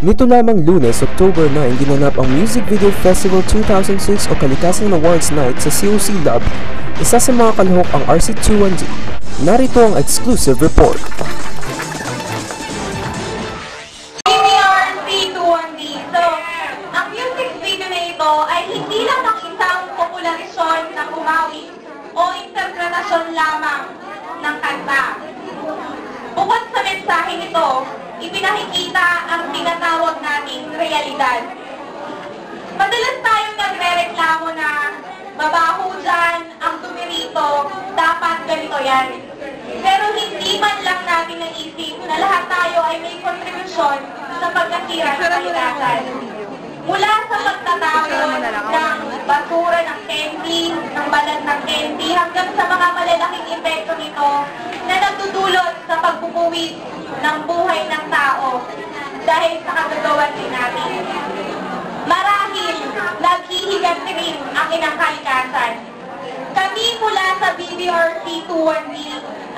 Nito lamang Lunes, October 9, ginanap ang Music Video Festival 2006 o Kalikasan Awards Night sa COC Lab. Isa sa mga kalahok ang RC21D. Narito ang exclusive report. RC21D. So, ang music video na ito ay hindi lang ang isang populasyon ng umawi o interpretasyon lamang ng kanta. Bukod sa mensahe nito, ipinakikita ang tinatawag nating realidad. Madalas tayong nagre-reklamo na mabaho dyan, ang dumi rito, dapat ganito yan. Pero hindi man lang natin naisip na lahat tayo ay may kontribusyon sa pagkasira ng kalikasan. Mula sa pagtatapon ng basura ng candy, ng balat ng candy, hanggang sa mga malalaking epekto nito na nagdudulot sa pagbubuwis ng buhay ng tao dahil sa kagagawan din natin. Marahil, naghihiganti rin ang inang kalikasan. Kami mula sa BBRC21D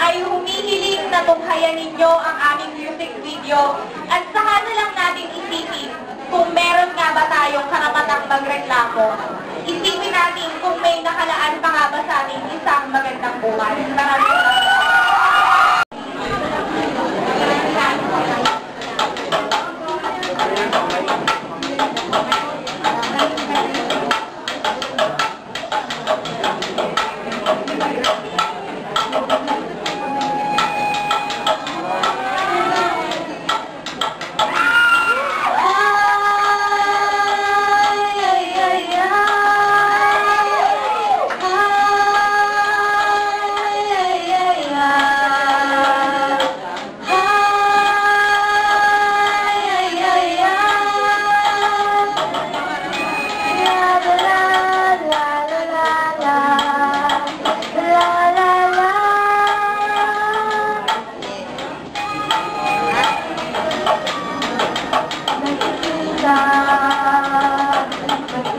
ay humihiling na tunghayan ninyo ang aming music video at saka na lang natin isipin kung meron nga ba tayong karapatang magreklamo. Isipin natin kung may nakalaan pa nga ba sa ating isang magandang buhay. Maraming salamat.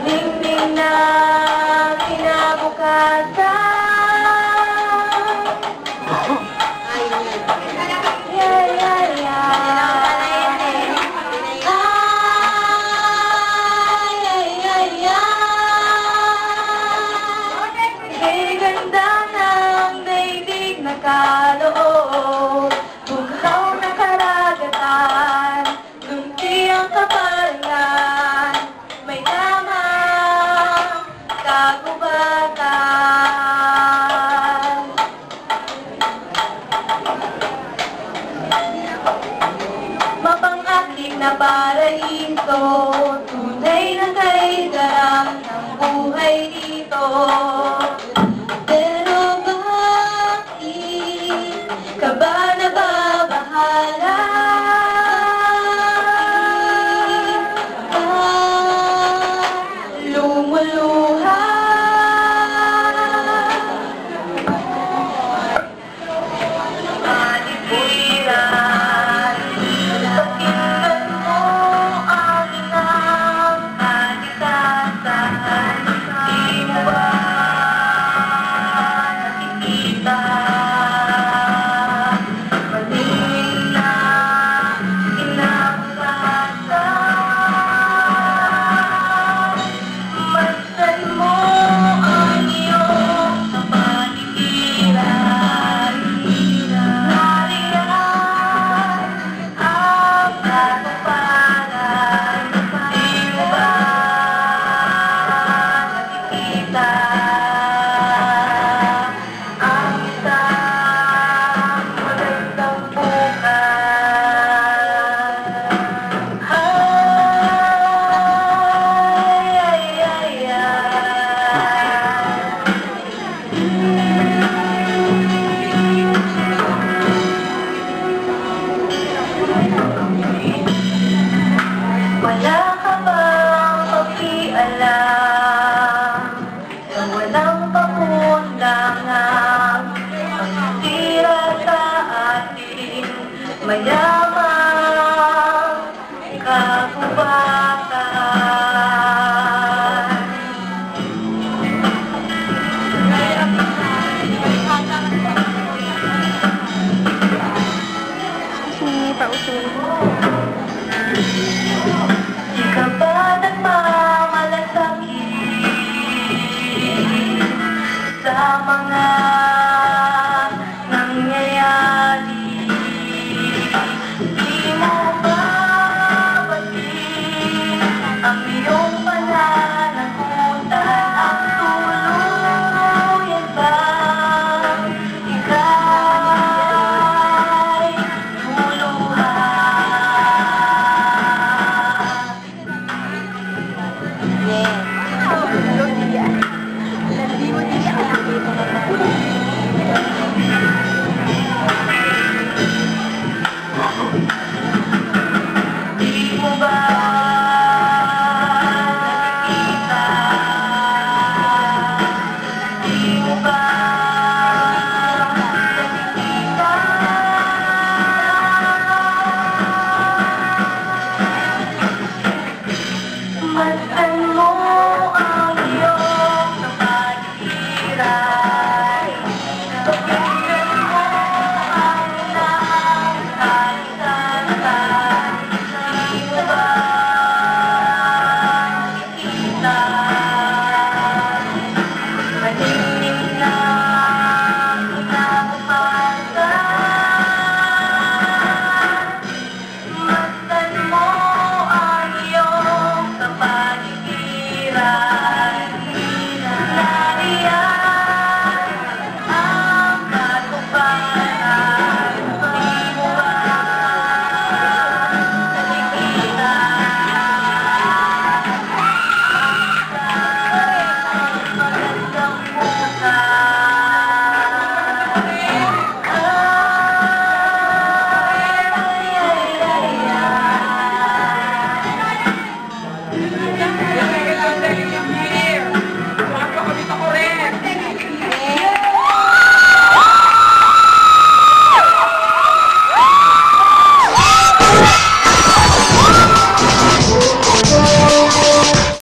Nagning na kinabukasan. Kay ganda ng daigdig na kaloob, bughaw na karagatan, lunti ang kapalingan, may damang kagubatan. Mapang-akit na paraiso, tunay na kaidaram ng buhay dito. Pero bakit ka ba nababahala? Lumuluha. Paligiran, pakinggan mo ang inang kalikasan. Di mo ba nakikita? Malingin na kinabukasan. Masdan mo ang iyong kapaligiran. Nariyan ang katuparan. Di mo ba nakikita ang isang magandang bukas? Wala ka bang pakialam na walang pakundangan ang tira sa atin? Maya